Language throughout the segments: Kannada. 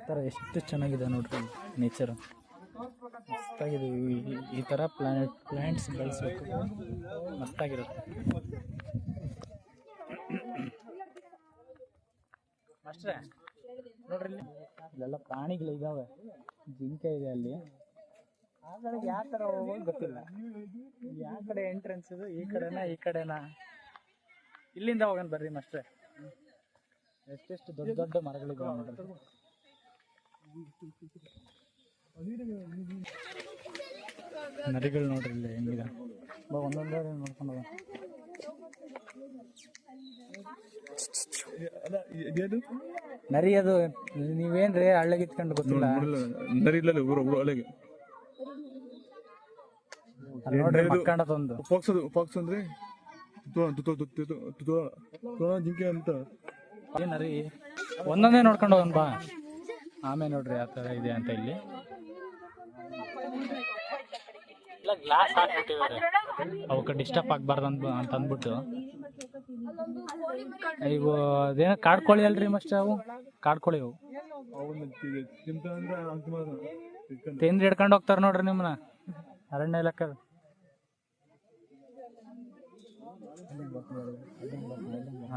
ಥರ ಎಷ್ಟು ಚೆನ್ನಾಗಿದೆ ನೋಡ್ರಿ ನೇಚರ್, ಮಸ್ತಾಗಿದೆ. ಈ ಥರ ಪ್ಲ್ಯಾಂಟ್ಸ್ ಬೆಳೆಸ್ಬೇಕು, ಮಸ್ತಾಗಿರುತ್ತೆ. ಅಷ್ಟೇ ನೋಡ್ರಿ, ಇಲ್ಲೆಲ್ಲ ಪ್ರಾಣಿಗಳಿದ್ದಾವೆ, ಜಿಂಕೆ ಇದೆ ಅಲ್ಲಿ. ಆ ಕಡೆಗೆ ಯಾವ ಥರ ಹೋಗೋದು ಗೊತ್ತಿಲ್ಲ, ಯಾವ ಕಡೆ ಎಂಟ್ರೆನ್ಸ್ ಇದು, ಈ ಕಡೆನಾ ಈ ಕಡೆನಾ? ಇಲ್ಲಿಂದ ಹೋಗೋಣ ಬರ್ರಿ ಅಷ್ಟೇ. ಎಷ್ಟೆಷ್ಟು ದೊಡ್ಡ ದೊಡ್ಡ ಮರಗಳಿದ್ದಾವೆ ನೋಡ್ರಿ. ನರಿಗಳು ನೋಡ್ರಿ ಇಲ್ಲಿ ಹೆಂಗಿದೆ, ಒಂದೊಂದೇ ನೋಡ್ಕೊಂಡು ಹೋಗೋಣ. ನರಿ ಅದು ನೀವೇನ್ರಿ ಹಳ್ಳಿಗೆ ಇತ್ಕೊಂಡು ಗೊತ್ತಿಲ್ಲ? ನರಿ ಇಲ್ಲ ಒಳಗೆ ನೋಡ್ರಿ ಮಕ್ಕಂಡದೊಂದು ಫಾಕ್ಸ್ ಅಂದ್ರೆ ಜಿಂಕೆ ಅಂತ. ನರಿ ಒಂದೊಂದೇ ನೋಡ್ಕೊಂಡು ಹೋಗೋಣ ಬಾ. ಆಮೇಲೆ ನೋಡ್ರಿ ಯಾವ ಥರ ಇದೆ ಅಂತ. ಇಲ್ಲಿ ಇಲ್ಲ ಗ್ಲಾಸ್ ಹಾಕ್ಬಿಟ್ಟಿದ್ದಾರೆ, ಅವಕ್ಕೆ ಡಿಸ್ಟರ್ಬ್ ಆಗ್ಬಾರ್ದು ಅಂತ ಅಂದ್ಬಿಟ್ಟು. ಈಗ ಅದೇನೋ ಕಾಡ್ಕೋಳಿ ಅಲ್ರಿ ಮಸ್ತ್, ಅವು ಕಾಡ್ಕೋಳಿ ಅವು ತಿಂದು ಹಿಡ್ಕೊಂಡು ಹೋಗ್ತಾರೆ ನೋಡ್ರಿ ನಿಮ್ಮನ್ನ ಅರಣ್ಯ ಇಲಾಖೆ.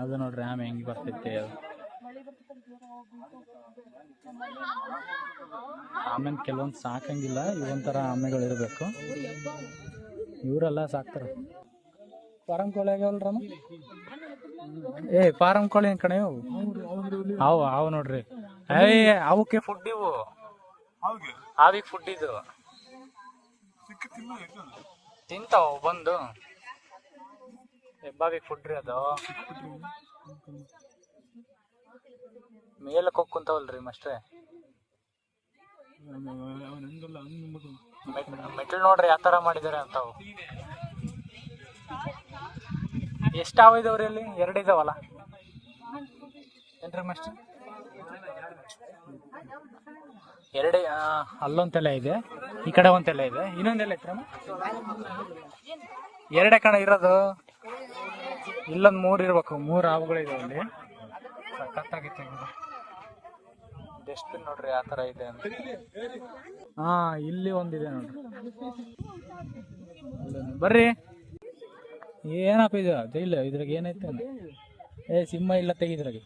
ಅದು ನೋಡ್ರಿ ಆಮೆ ಹೆಂಗೆ ಬರ್ತೈತೆ. ಅದು ಆಮೇಲೆ ಕೆಲವೊಂದು ಸಾಕಂಗಿಲ್ಲ, ಇವೊಂಥರ ಆಮೆಗಳು ಇರಬೇಕು. ಇವರೆಲ್ಲ ಸಾಕ್ತಾರೆ. ಫಾರಂ ಕೋಳಿ ಆಗ್ಯಾವಲ್ರಮ್ಮ, ಫಾರಂ ಕೋಳಿ ಕಣೆ ಅವು ನೋಡ್ರಿ. ಅವಕ್ಕೆ ಫುಡ್, ಇವು ಆವಿಗೆ ಫುಡ್, ಇದು ತಿಂತಾವ ಬಂದು. ಹೆಬ್ಬಾವಿಗೆ ಫುಡ್ ರೀ ಅದು. ಮೇಲಕ್ಕೆ ಹೋಗಿ ಕುಂತಾವಲ್ರಿ ಮಸ್ಟ್ರೆ. ಮೆಟ್ಲು ನೋಡ್ರಿ ಯಾವ ಥರ ಮಾಡಿದ್ದಾರೆ ಅಂತಾವು. ಎಷ್ಟು ಹಾವು ಇದಾವ್ರಿ ಅಲ್ಲಿ? 2 ಇದಾವಲ್ಲ ಏನ್ರಿ ಮಸ್ಟ್ರೆ? 2. ಅಲ್ಲೊಂದು ತಲೆ ಇದೆ, ಈ ಕಡೆ ಒಂದು ತಲೆ ಇದೆ, ಇನ್ನೊಂದೆಲ್ಲ ಐತ್ರಮ್ಮ. 2 ಕಣ ಇರೋದು, ಇಲ್ಲೊಂದು 3 ಇರ್ಬೇಕು. 3 ಹಾವುಗಳಿದಾವೆ ಅಲ್ಲಿ. ಸಖತ್ತಾಗಿತ್ತು. ಡಸ್ಟ್ಬಿನ್ ನೋಡ್ರಿ ಯಾವ ಥರ ಇದೆ ಅಂತ. ಇಲ್ಲಿ ಒಂದಿದೆ ನೋಡ್ರಿ, ಬರ್ರಿ. ಏನಪ್ಪ ಇದು? ಇಲ್ಲ ಇದ್ರಾಗ ಏನೈತೆ? ಸಿಂಹ ಇಲ್ಲ, ತೆಗಿದ್ರಾಗೆ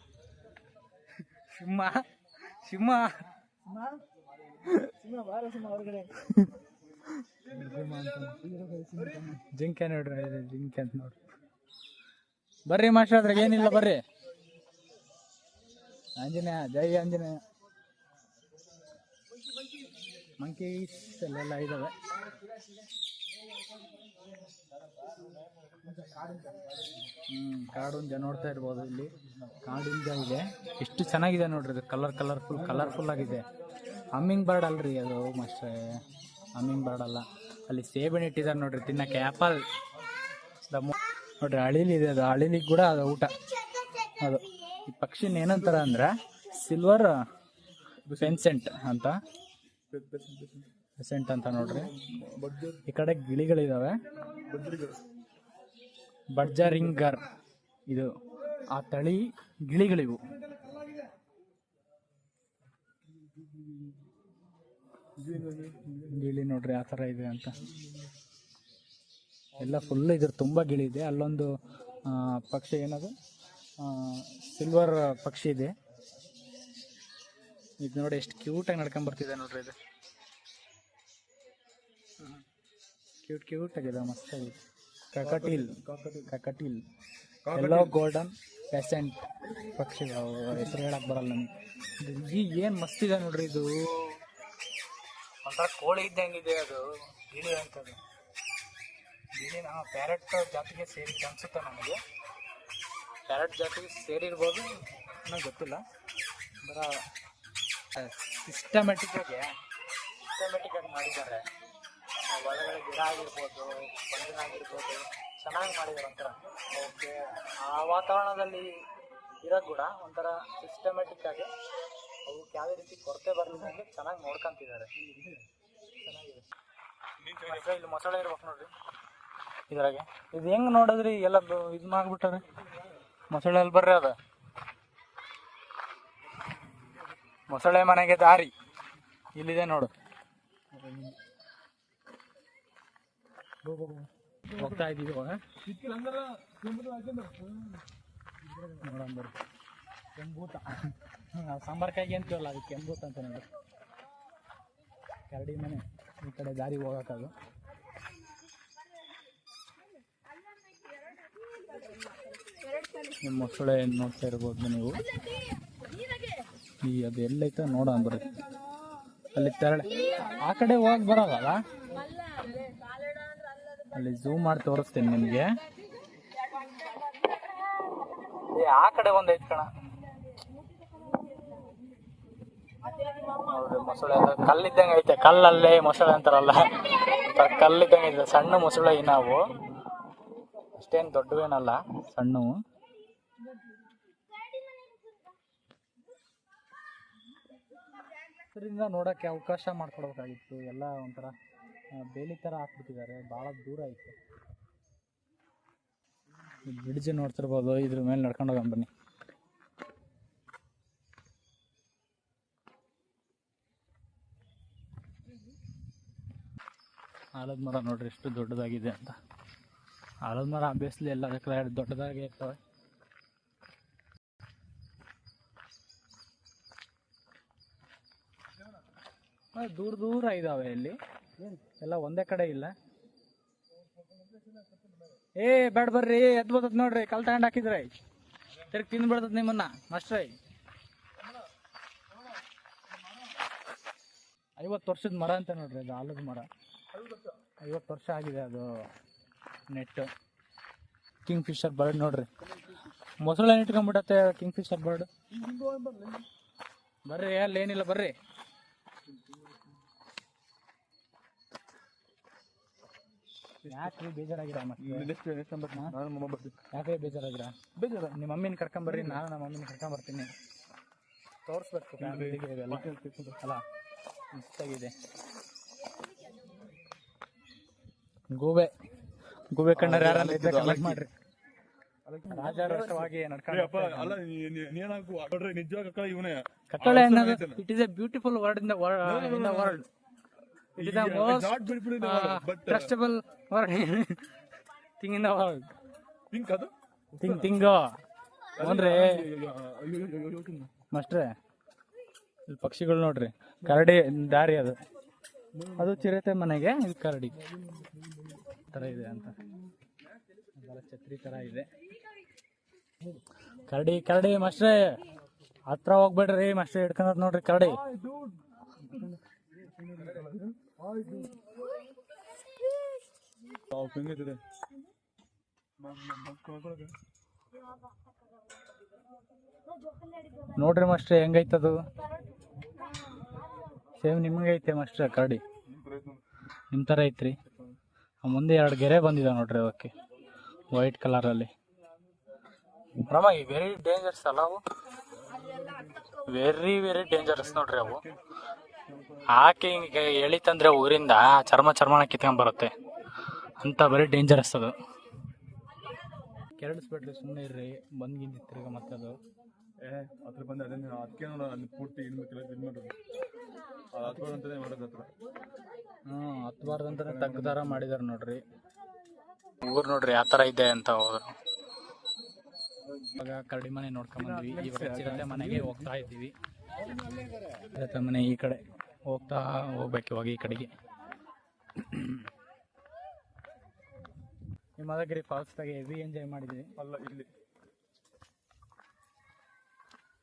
ಸಿಂಹ ಜಿಂಕೆ ನೋಡ್ರಿ, ಜಿಂಕೆ ಅಂತ ನೋಡ್ರಿ. ಬರ್ರಿ ಮಾಸ್ಟರ್, ಅದ್ರಾಗ ಏನಿಲ್ಲ ಬರ್ರಿ. ಆಂಜನೇಯ, ಜೈ ಆಂಜನೇಯ. ಮಂಕೀಸ್ ಅಲ್ಲೆಲ್ಲ ಇದಾವೆ. ಕಾಡುಂಜ ನೋಡ್ತಾ ಇರ್ಬೋದು. ಇಲ್ಲಿ ಕಾಡುಂಜ ಇದೆ, ಎಷ್ಟು ಚೆನ್ನಾಗಿದೆ ನೋಡ್ರಿ. ಅದು ಕಲರ್ಫುಲ್ ಆಗಿದೆ. ಹಮ್ಮಿಂಗ್ ಬರ್ಡ್ ಅಲ್ರಿ ಅದು ಮಾಸ್ಟ್ರೆ, ಹಮ್ಮಿಂಗ್ ಬರ್ಡ್ ಅಲ್ಲ. ಅಲ್ಲಿ ಸೇಬೆಣ್ಣೆ ಇಟ್ಟಿದ್ದಾರೆ ನೋಡ್ರಿ ತಿನ್ನಕ್ಕೆ. ಆ್ಯಪಲ್ ನೋಡ್ರಿ, ಅಳಿಲಿದೆ. ಅದು ಅಳಿಲಿಗೆ ಕೂಡ ಅದು ಊಟ. ಅದು ಈ ಪಕ್ಷಿನ ಏನಂತಾರ ಅಂದ್ರೆ ಸಿಲ್ವರ್ ಫೆನ್ಸೆಂಟ್ ಅಂತ ನೋಡ್ರಿ. ಈ ಕಡೆ ಗಿಳಿಗಳಿದಾವೆ, ಬಡ್ಜರಿಂಗರ್ ಇದು ಆ ತಳಿ ಗಿಳಿಗಳಿವು. ಗಿಳಿ ನೋಡ್ರಿ ಆ ಥರ ಇದೆ ಅಂತ. ಎಲ್ಲ ಫುಲ್ ಇದ್ರ ತುಂಬ ಗಿಳಿ ಇದೆ. ಅಲ್ಲೊಂದು ಪಕ್ಷಿ, ಏನದು ಸಿಲ್ವರ್ ಪಕ್ಷಿ ಇದೆ. ಇದು ನೋಡಿ ಎಷ್ಟು ಕ್ಯೂಟಾಗಿ ನಡ್ಕೊಂಡ್ ಬರ್ತಿದೆ ನೋಡ್ರಿ. ಇದು ಕ್ಯೂಟ್ ಆಗಿದೆ, ಮಸ್ತಾಗಿದೆ. ಕಕಟೀಲ್ ಎಲ್ಲೋ ಗೋಲ್ಡನ್ ಪೆಸೆಂಟ್ ಪಕ್ಷಿ, ಹೆಸರು ಹೇಳಕ್ ಬರಲ್ಲ ನನಗೆ. ಏನು ಮಸ್ತಿದೆ ನೋಡ್ರಿ. ಇದು ಒಂಥರ ಕೋಳಿ ಇದ್ದಂಗಿದೆ. ಅದು ಗಿಳಿ ಅಂತದ್ದು. ಗಿಳಿ ಪ್ಯಾರೆಟ್ ಜಾತಿಗೆ ಸೇರಿದ್ದು ಅನ್ಸುತ್ತೆ ನನಗೆ. ಪ್ಯಾರೆಟ್ ಜಾತಿಗೆ ಸೇರಿರ್ಬೋದು, ನನಗೆ ಗೊತ್ತಿಲ್ಲ. ಬರ ಸಿಸ್ಟಮೆಟಿಕ್ ಆಗಿ ಮಾಡಿದ್ದಾರೆ. ಒಳಗಡೆ ಗಿಡ ಆಗಿರ್ಬೋದು, ಬಂದಿನ ಆಗಿರ್ಬೋದು, ಚೆನ್ನಾಗಿ ಮಾಡಿದ್ದಾರೆ. ಒಂಥರ ಓಕೆ, ಆ ವಾತಾವರಣದಲ್ಲಿ ಇರೋದು ಕೂಡ ಒಂಥರ ಸಿಸ್ಟಮೆಟಿಕ್ ಆಗಿ ಅವಕ್ಕೆ ಯಾವುದೇ ರೀತಿ ಕೊರತೆ ಬರಲಿಲ್ಲ, ಚೆನ್ನಾಗಿ ನೋಡ್ಕೊಂತಿದ್ದಾರೆ. ಚೆನ್ನಾಗಿದೆ. ಇಲ್ಲಿ ಮೊಸಳೆ ಇರ್ಬೇಕು ನೋಡ್ರಿ ಇದ್ರಾಗೆ. ಇದು ಹೆಂಗೆ ನೋಡಿದ್ರಿ ಎಲ್ಲ ಇದು ಮಾಡ್ಬಿಟ್ಟಾರೆ ಮೊಸಳೆ. ಅಲ್ಲಿ ಬರ್ರಿ, ಅದ ಮೊಸಳೆ ಮನೆಗೆ ದಾರಿ ಇಲ್ಲಿದೆ ನೋಡು. ಹೋಗ್ತಾ ಇದೀವಿ ಇವಾಗ. ನೋಡಂಬರು ಕೆಂಬೂತ, ನಾವು ಸಾಂಬಾರ್ಕಾಯಿ ಅಂತೀವಲ್ಲ ಅದು ಕೆಂಬೂತ ಅಂತ ನೋಡಿ. ಕರಡಿ ಮನೆ ಈ ಕಡೆ ದಾರಿ ಹೋಗೋಕ್ಕದು. ನಿಮ್ಮ ಮೊಸಳೆ ನೋಡ್ತಾ ಇರ್ಬೋದು ನೀವು. ಈ ಅದು ಎಲ್ಲೈತೆ ನೋಡಂಬ್ರಿ, ಅಲ್ಲಿ ತೆರಳೆ ಆ ಕಡೆ ಹೋಗಿ ಬರೋದಲ್ಲ, ಅಲ್ಲಿ ಝೂಮ್ ಮಾಡಿ ತೋರಿಸ್ತೀನಿ ನಿಮಗೆ. ಆ ಕಡೆ ಒಂದೈತೆ ಕಣ ನೋಡ್ರಿ. ಮೊಸಳೆ ಕಲ್ಲಿದ್ದಂಗೆ ಐತೆ, ಕಲ್ಲಲ್ಲೇ ಮೊಸಳೆ ಅಂತಾರಲ್ಲ, ಕಲ್ಲಿದ್ದಂಗೆ ಐತೆ. ಸಣ್ಣ ಮೊಸಳೆ ನಾವು, ಅಷ್ಟೇನು ದೊಡ್ಡವೇನಲ್ಲ, ಸಣ್ಣವು. ಇದರಿಂದ ನೋಡೋಕ್ಕೆ ಅವಕಾಶ ಮಾಡ್ಕೊಡ್ಬೇಕಾಗಿತ್ತು. ಎಲ್ಲ ಒಂಥರ ಬೇಲಿ ಥರ ಹಾಕ್ಬಿಟ್ಟಿದ್ದಾರೆ, ಭಾಳ ದೂರ ಐತೆ. ಬ್ರಿಡ್ಜ್ ನೋಡ್ತಿರ್ಬೋದು, ಇದ್ರ ಮೇಲೆ ನಡ್ಕೊಂಡು ಹೋಗೋಣ ಬನ್ನಿ. ಆಲದ ಮರ ನೋಡ್ರಿ ಎಷ್ಟು ದೊಡ್ಡದಾಗಿದೆ ಅಂತ. ಆಲದ ಮರ ಬೇಸ್ಲಿ ಎಲ್ಲ ದೊಡ್ಡದಾಗಿ ಇರ್ತವೆ. ದೂರ ದೂರ ಇದಾವೆ, ಇಲ್ಲಿ ಎಲ್ಲ ಒಂದೇ ಕಡೆ ಇಲ್ಲ. ಏ ಬೇಡ ಬರ್ರಿ, ಎದ್ ಬರ್ತದ ನೋಡ್ರಿ, ಕಲ್ ತಗೊಂಡ್ ಹಾಕಿದ್ರಿ ತಿರ್ಗಿ ತಿಂದು ಬಿಡ್ತದ ನಿಮ್ಮನ್ನ ಮಾಸ್ಟ್ರೈ. 50 ವರ್ಷದ ಮರ ಅಂತ ನೋಡ್ರಿ, ಅದು ಆಲದ ಮರ. 50 ವರ್ಷ ಆಗಿದೆ ಅದು ನೆಟ್. ಕಿಂಗ್ ಫಿಶರ್ ಬರ್ಡ್ ನೋಡ್ರಿ, ಮೊಸಳೆ ಇಟ್ಕೊಂಡ್ಬಿಡತ್ತೆ ಕಿಂಗ್ ಫಿಶರ್ ಬರ್ಡ್. ಬರ್ರಿ, ಅಲ್ಲಿ ಏನಿಲ್ಲ ಬರ್ರಿ. ಯಾಕ್ರಿ ಬೇಜಾರಾಗಿರ? ಯಾಕೆ ಬೇಜಾರಾಗಿರ? ನಿಮ್ಮ ಮಮ್ಮಿನ ಕರ್ಕೊಂಬರ್ರಿ, ನಾನು ನಮ್ಮ ಮಮ್ಮಿನ ಕರ್ಕೊಂಬರ್ತೀನಿ. ತೋರಿಸ್ಬೇಕು ಫ್ಯಾಮಿಲಿಗೆ ಇದೆಲ್ಲ ಅಲ್ಲ, ಇಷ್ಟಾಗಿದೆ. ಗೂಬೆ ಕಣ್ಣರು ಯಾರಲ್ಲ ಇದ್ದರೆ ಕಲೆಕ್ಟ್ ಮಾಡ್ರಿ. ರಾಜಾರೋಷವಾಗಿ ನಡ್ಕೊಂಡು ಕಕ್ಕಳೆ ಅನ್ನೋದು it is A beautiful word in the world. It is the most trustable word thing in the world. Think ಅಂದ್ರೆ ಮಾಸ್ಟ್ರೆ, ಇಲ್ಲಿ ಪಕ್ಷಿಗಳು ನೋಡ್ರಿ, ಕರಡಿ ದಾರಿ ಅದು ಚಿರತೆ ಮನೆಗೆ, ಇದು ಕರಡಿ ಥರ ಇದೆ ಅಂತ. ಛತ್ರಿ ಥರ ಇದೆ. ಕರಡಿ ಮಾಸ್ಟ್ರೆ ಹತ್ರ ಹೋಗ್ಬೇಡ್ರಿ ಮಾಸ್ಟ್ರೆ, ಹಿಡ್ಕೊಂಡ್ ನೋಡ್ರಿ ಕರಡಿ. ನೋಡ್ರಿ ಮಾಸ್ಟ್ರೆ ಹೆಂಗೈತದು, ಸೇಮ್ ನಿಮ್ಗೆ ಐತೆ ಮಾಸ್ಟ್ರೆ ಕರಡಿ, ನಿಮ್ಮ ಥರ ಐತ್ರಿ. ಮುಂದೆ 2 ಗೆರೆ ಬಂದಿದೆ ನೋಡ್ರಿ ಅವಕ್ಕೆ, ವೈಟ್ ಕಲರಲ್ಲಿ. ವೆರಿ ಡೇಂಜರಸ್ ಅಲ್ಲ ಅವು, ವೆರಿ ಡೇಂಜರಸ್ ನೋಡ್ರಿ ಅವು. ಹಾಕಿ ಹಿಂಗೆ ಎಳಿತಂದ್ರೆ ಊರಿಂದ ಚರ್ಮನ ಕಿತ್ಕೊಂಡ್ ಬರುತ್ತೆ ಅಂತ, ಬರೀ ಡೇಂಜರಸ್ ಅದು. ಕೆರಳಿಸ್ಬಿಡ್ರಿ, ಸುಮ್ಮನೆ ಇರ್ರಿ, ಬಂದ್ಗಿಂದ ತಿರ್ಗ ಮತ್ತದು ಹತ್ರ ಬಂದು ಅದನ್ನ ಅದಕ್ಕೆ ನೋಡ ಅಲ್ಲಿ ಪೂರ್ತಿ ಹತ್ಬಾರ್ದಂತಾನೆ ತಗ್ದಾರ ಮಾಡಿದಾರೆ ನೋಡ್ರಿ. ಊರ್ ನೋಡ್ರಿ ಯಾವ ಥರ ಇದೆ ಅಂತ. ಹೋದ್ರು ಇವಾಗ ಕರಡಿ ಮನೆ ನೋಡ್ಕೊಂಡ್ ಬಂದ್ವಿ. ಇವಾಗ ಚಿರತೆ ಮನೆಗೆ ಹೋಗ್ತಾ ಇದ್ದೀವಿ. ಚಿರತೆ ಮನೆ ಈ ಕಡೆ ಹೋಗ್ಬೇಕು ಇವಾಗ ಈ ಕಡೆಗೆ. ಹಿಮದಗಿರಿ ಫಾಲ್ಸ್ದಾಗೆ ಹೆವಿ ಎಂಜಾಯ್ ಮಾಡಿದ್ವಿ. ಅಲ್ಲ ಇಲ್ಲಿ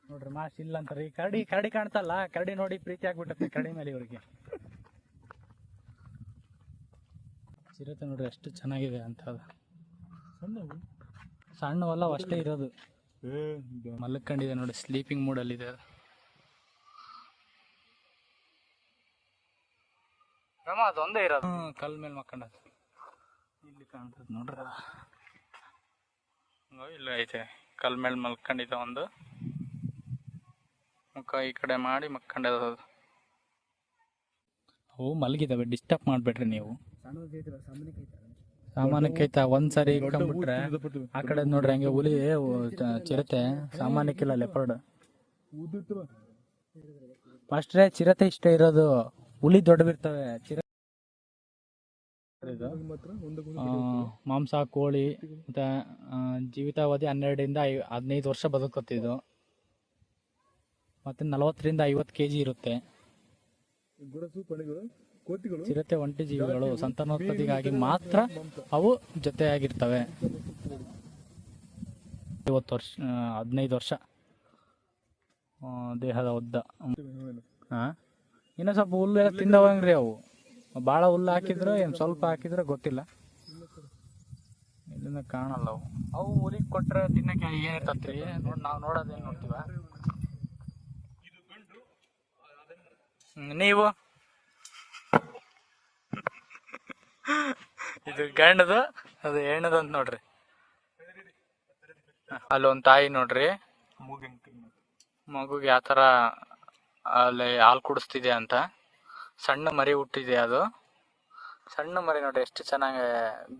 ನೋಡ್ರಿ ಮಾಸ್ ಇಲ್ಲ ಅಂತಾರೆ. ಈ ಕರಡಿ ಕಾಣ್ತಲ್ಲ, ಕರಡಿ ನೋಡಿ ಪ್ರೀತಿ ಆಗ್ಬಿಟ್ಟೆ ಕರಡಿ ಮೇಲೆ ಇವ್ರಿಗೆ. ಚಿರತೆ ನೋಡ್ರಿ ಎಷ್ಟು ಚೆನ್ನಾಗಿದೆ ಅಂತ. ಸಣ್ಣವಲ್ಲ ಅಷ್ಟೇ ಇರೋದು, ಮಲ್ಕೊಂಡಿದೆ ನೋಡಿ, ಸ್ಲೀಪಿಂಗ್ ಮೂಡಲ್ಲಿದೆ ಅದು. ಅದೊಂದೇ ಇರೋದು, ಕಲ್ ಮೇಲೆ ಮಕ್ಕೊಂಡದು. ಇಲ್ಲಿ ಕಾಣ್ತದೆ ನೋಡ್ರಿ, ಇಲ್ಲ ಐತೆ ಕಲ್ ಮೇಲೆ ಮಲ್ಕೊಂಡಿದ್ದ ಒಂದು ಮುಖ ಈ ಕಡೆ ಮಾಡಿ ಮಕ್ಕೊಂಡದ. ಅವು ಮಲಗಿದಾವೆ, ಡಿಸ್ಟರ್ಬ್ ಮಾಡ್ಬೇಡ್ರಿ ನೀವು. ಸಾಮಾನ್ಯಕ್ಕೈತ ಒಂದ್ಸರಿ ಇಟ್ಕೊಂಡ್ಬಿಟ್ರೆ ಆ ಕಡೆ ನೋಡ್ರಿ ಹಂಗೆ ಹುಲಿ ಚಿರತೆ ಸಾಮಾನ್ಯಕ್ಕಿಲ್ಲ ಲೆಪರ್ಡ್. ಮಾಸ್ಟ್ರೆ ಚಿರತೆ ಇಷ್ಟ ಇರೋದು, ಹುಲಿ ದೊಡ್ಡವಿರ್ತವೆ. ಮಾಂಸ ಕೋಳಿ ಮತ್ತೆ ಜೀವಿತಾವಧಿ 12ರಿಂದ 15 ವರ್ಷ ಬದುಕುತ್ತಿದ್ದು, ಮತ್ತೆ 40ರಿಂದ 50 kg ಇರುತ್ತೆ. ಚಿರತೆ ಒಂಟಿ ಜೀವಿಗಳು, ಸಂತಾನೋತ್ಪತ್ತಿಗಾಗಿ ಮಾತ್ರ ಅವು ಜೊತೆಯಾಗಿರ್ತವೆ. 50 ವರ್ಷ 15 ವರ್ಷ ದೇಹದ ಉದ್ದ. ಇನ್ನೂ ಸ್ವಲ್ಪ ಹುಲ್ಲು ಎಲ್ಲ ತಿಂದವಂಗ್ರಿ ಅವು. ಭಾಳ ಹುಲ್ಲು ಹಾಕಿದ್ರೆ ಏನು ಸ್ವಲ್ಪ ಹಾಕಿದ್ರೆ ಗೊತ್ತಿಲ್ಲ, ಇಲ್ಲಿಂದ ಕಾಣಲ್ಲ ಅವು. ಅವು ಹುಲಿಗೆ ಕೊಟ್ರೆ ತಿನ್ನಕ್ಕೆ ಏನಿರ್ತತ್ರಿ ನೋಡಿ, ನಾವು ನೋಡೋದೇನು ನೋಡ್ತೀವ. ನೀವು ಇದು ಗಂಡದು, ಅದು ಹೆಣ್ಣದು ಅಂತ ನೋಡ್ರಿ. ಅಲ್ಲೊಂದು ತಾಯಿ ನೋಡ್ರಿ, ಮಗುಗೆ ಯಾವ ಥರ ಅಲ್ಲಿ ಹಾಲು ಕುಡಿಸ್ತಿದೆ ಅಂತ. ಸಣ್ಣ ಮರಿ ಹುಟ್ಟಿದೆ, ಅದು ಸಣ್ಣ ಮರಿ ನೋಡ್ರಿ ಎಷ್ಟು ಚೆನ್ನಾಗಿ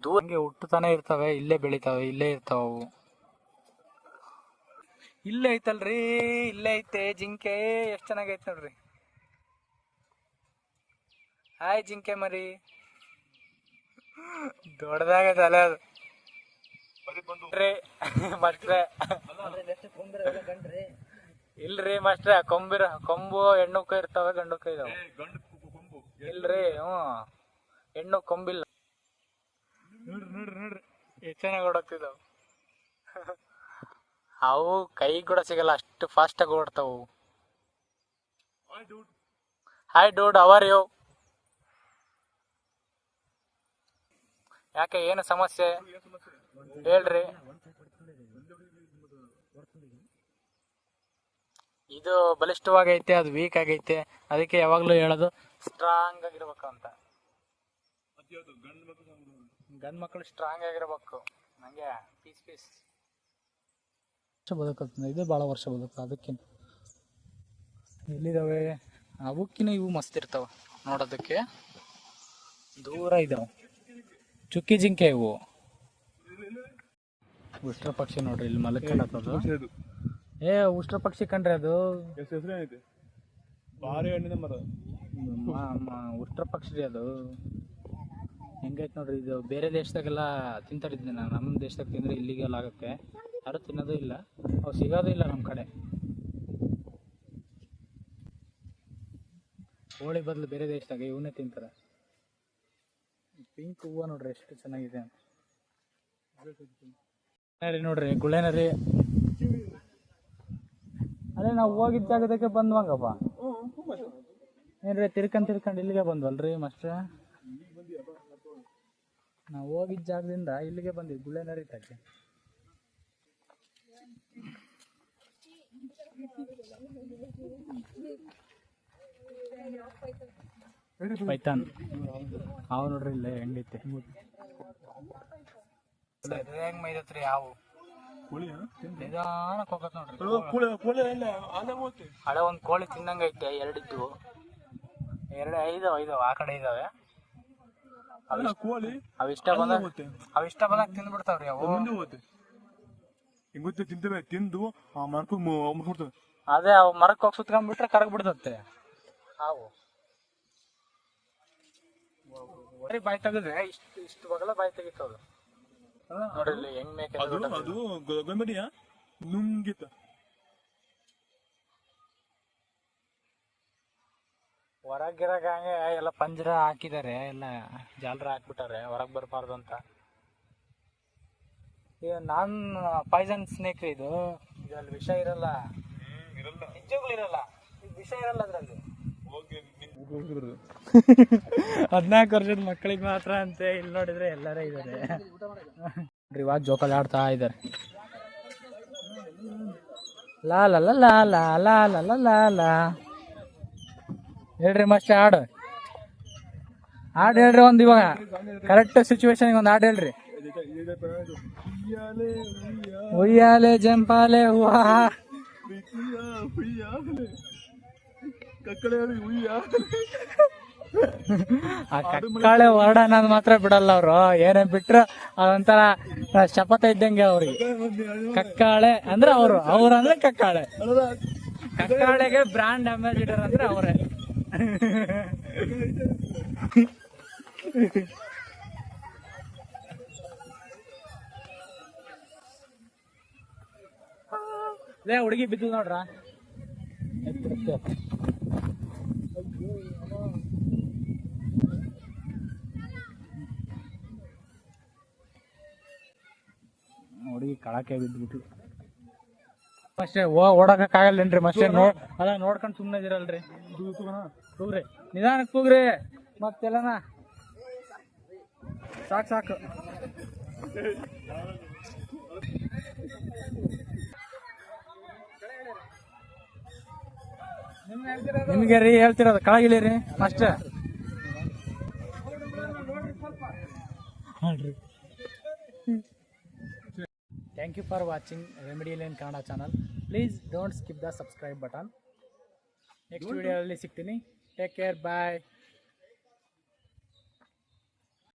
ದೂರಂಗೆ ಹುಟ್ಟುತ್ತಾನೆ ಇರ್ತವೆ. ಇಲ್ಲೇ ಬೆಳಿತಾವೆ, ಇಲ್ಲೇ ಇರ್ತಾವ ಅವು. ಇಲ್ಲೇ ಐತಲ್ರಿ, ಇಲ್ಲೇ ಐತೆ ಜಿಂಕೆ, ಎಷ್ಟು ಚೆನ್ನಾಗೈತೆ ನೋಡ್ರಿ. ಹಾಯ್ ಜಿಂಕೆ ಮರಿ, ದೊಡ್ಡದಾಗೈತೆ ಅಲೆ ಅದು. ಮಾಸ್ಟ್ರೆ ಇಲ್ರಿ ಮಾಸ್ಟ್ರೆ, ಕೊಂಬು ಹೆಣ್ಣುಕ್ಕ ಇರ್ತಾವೆ, ಗಂಡುಕ್ಕ ಇದಾವೆ. ಇಲ್ರಿ, ಹೆಣ್ಣು ಕೊಂಬಿಲ್ಲ. ನೋಡ್ರಿ ಎಷ್ಟು ಚೆನ್ನಾಗಿ ಓಡಾಡ್ತಿದಾವ. ಅವು ಕೈ ಕೂಡ ಸಿಗಲ್ಲ, ಅಷ್ಟು ಫಾಸ್ಟ್ ಆಗಿ ಓಡ್ತಾವು. Hi dude, how are you? ಯಾಕೆ, ಏನು ಸಮಸ್ಯೆ ಹೇಳ್ರಿ. ಇದು ಬಲಿಷ್ಠವಾಗೈತೆ, ಅದು ವೀಕ್ ಆಗೈತೆ. ಅದಕ್ಕೆ ಯಾವಾಗ್ಲೂ ಹೇಳೋದು ಸ್ಟ್ರಾಂಗ್ ಆಗಿರ್ಬೇಕು ಅಂತ. ಗಂಡ್ ಮಕ್ಳು ಸ್ಟ್ರಾಂಗ್ ಆಗಿರ್ಬೇಕು. ನಂಗೆ ಪೀಸ್ ಬದುಕುತ್ತೆ, ಇದು ಭಾಳ ವರ್ಷ ಬದುಕು. ಅದಕ್ಕಿಂತ ಎಲ್ಲಿದಾವೆ ಅವಕ್ಕಿನ ಇವು ಮಸ್ತ್ ಇರ್ತಾವ ನೋಡೋದಕ್ಕೆ. ದೂರ ಇದಾವ ಚುಕ್ಕಿ ಜಿಂಕೆ ಇವು. ಉಷ್ಟ್ರ ಪಕ್ಷಿ ನೋಡ್ರಿ, ಇಲ್ಲಿ ಮಲಕ್ಕದು. ಉಷ್ಟ್ರ ಪಕ್ಷಿ ಕಂಡ್ರಿ, ಅದು ಉಷ್ಟ್ರ ಪಕ್ಷಿ ರೀ ಅದು. ಹೆಂಗೈತೆ ನೋಡ್ರಿ ಇದು. ಬೇರೆ ದೇಶದಾಗೆಲ್ಲ ತಿಂತಾರಿದ್ದೆ ನಾನು, ನಮ್ಮ ದೇಶದಾಗ ತಿಂದರೆ ಇಲ್ಲಿಗೆಲ್ಲ ಆಗುತ್ತೆ. ಯಾರು ತಿನ್ನೋದು ಇಲ್ಲ, ಅವು ಸಿಗೋದು ಇಲ್ಲ ನಮ್ಮ ಕಡೆ. ಕೋಳಿ ಬದಲು ಬೇರೆ ದೇಶದಾಗ ಇವನ್ನೇ ತಿಂತಾರೆ. ಪಿಂಕ್ ಹೂವು ನೋಡ್ರಿ ಎಷ್ಟು ಚೆನ್ನಾಗಿದೆ ಅಂತ. ನೋಡ್ರಿ ಗುಳೆನರಿ. ಅದೇ ನಾವು ಹೋಗಿದ್ದ ಜಾಗದಕ್ಕೆ ಬಂದ್ವಂಗಪ್ಪ. ಏನ್ರಿ ತಿರ್ಕೊಂಡು ಇಲ್ಲಿಗೆ ಬಂದ್ವಲ್ರಿ ಮಾಸ್ಟ್ರ? ನಾವು ಹೋಗಿದ್ದ ಜಾಗದಿಂದ ಇಲ್ಲಿಗೆ ಬಂದಿವಿ, ಗುಳೆನರಿ ತಕ್ಕೆ. ಪೈಥಾನ್ ಹಾವು ನೋಡ್ರಿ, ಇಲ್ಲೇ ಹೆಂಗೈತೆ. ಹೆಂಗ್ ಮೈದತ್ರಿ ಹಾವು, ನಿಧಾನಕ್ಕೆ ಹೋಗತ್ ನೋಡ್ರಿ. ಹಳೆ ಒಂದ್ ಕೋಳಿ ತಿನ್ನಂಗೈತೆ, ಎರಡಿದ್ದು, ಐದವ ಆ ಕಡೆ ಇದಾವೆ. ಅವಿಷ್ಟ ಬಂದಾಗ ತಿಂದ್ಬಿಡ್ತಾವ್ರಿ ಅವು. ತಿಂದು ಅದೇ ಅವು ಮರಕ್ಕೆ ಹೋಗಿ ಸುತ್ಕೊಂಡ್ಬಿಟ್ರೆ ಕರಗ್ ಬಿಡ್ತತ್ತೆ ಹಾವು. ಬಾಯಿ ತೆಗದ್ರೆ ಇಷ್ಟು ಬಗಲ ಬಾಯಿ ತೆಗಿತವ್ರು ನೋಡ್ರಿ. ಇಲ್ಲಿ ಹೆಂಗ್ ಮೇಕೆ ನುಂಗಿತ ಹೊರಗಿರಾಗ ಹಂಗೆ ಎಲ್ಲ ಪಂಜರ ಹಾಕಿದ್ದಾರೆ, ಎಲ್ಲ ಜಾಲರ ಹಾಕ್ಬಿಟ್ಟಾರೆ ಹೊರಗೆ ಬರಬಾರ್ದು ಅಂತ. ಈಗ ನಾನ್ ಪಾಯ್ಸನ್ ಸ್ನೇಕ್ ಇದು, ಇದ್ರಲ್ಲಿ ವಿಷ ಇರಲ್ಲ, ನಿಜವಾಗ್ಲೂ ಇರಲ್ಲ, ವಿಷ ಇರಲ್ಲ ಅದ್ರಲ್ಲಿ. 14 ವರ್ಷದ ಮಕ್ಕಳಿಗೆ ಮಾತ್ರ ಅಂತೆ. ಇಲ್ಲಿ ನೋಡಿದ್ರೆ ಎಲ್ಲರೂ ಇದ್ದಾರೆ. ಇವಾಗ ಜೋಕಾಲಿ ಆಡ್ತಾ ಇದ್ದಾರೆ. ಲಾ ಲಾ ಲಾ ಲಾ ಲಾ ಲಾ ಲಾ ಲಾ ಲಾ. ಹೇಳ್ರಿ ಮಸ್ತ್ ಹಾಡು ಹೇಳ್ರಿ ಒಂದು. ಇವಾಗ ಕರೆಕ್ಟ್ ಸಿಚುವೇಶನ್ ಒಂದು ಹಾಡು ಹೇಳ್ರಿ. ಉಯ್ಯಾಲೆ ಜಂಪಾಲೆ ಹೂವಾ ಆ ಕಕ್ಕಳೆ ವರ್ಡ ಅನ್ನೋದು ಮಾತ್ರ ಬಿಡಲ್ಲ ಅವರು. ಏನೇ ಬಿಟ್ರು ಅದೊಂಥರ ಶಪಥ ಇದ್ದಂಗೆ ಅವ್ರಿಗೆ. ಕಕ್ಕಾಳೆ ಅಂದ್ರೆ ಅವ್ರು ಅಂದ್ರೆ ಕಕ್ಕಾಳೆ. ಕಕ್ಕಳೆಗೆ ಬ್ರಾಂಡ್ ಅಂಬಾಸಿಡರ್ ಅಂದ್ರೆ ಅವರೇ. ಲೇ ಹುಡುಗಿ ಬಿದ್ದು ನೋಡ್ರ. ಹುಡುಗಿ ಕಳಕೆ ಬಿದ್ದುಬಿಟ್ಟು ಅಷ್ಟೇ ಓಡಕ್ಕಾಗಲ್ಲೇನ್ರಿ ಮಷ್ಟೇ ಅಲ್ಲ ನೋಡ್ಕೊಂಡು ಸುಮ್ಮನೆ ಇದಿರಲ್ರಿ. ತೂಗ್ರಿ ನಿಧಾನಕ್ಕೆ ತೂಗ್ರಿ ಮತ್ತೆಲ್ಲನ ಸಾಕು ಸಾಕು. ನಿಮ್ಗೆ ರೀ ಹೇಳ್ತಿರೋದು ಕೆಳಗಿಳಿರಿ ಅಷ್ಟೇ. Thank you for watching Remedy Lane Kannada channel. Please don't skip the subscribe button. Next video ಅಲ್ಲಿ ಸಿಗ್ತೀನಿ. Take care. Bye.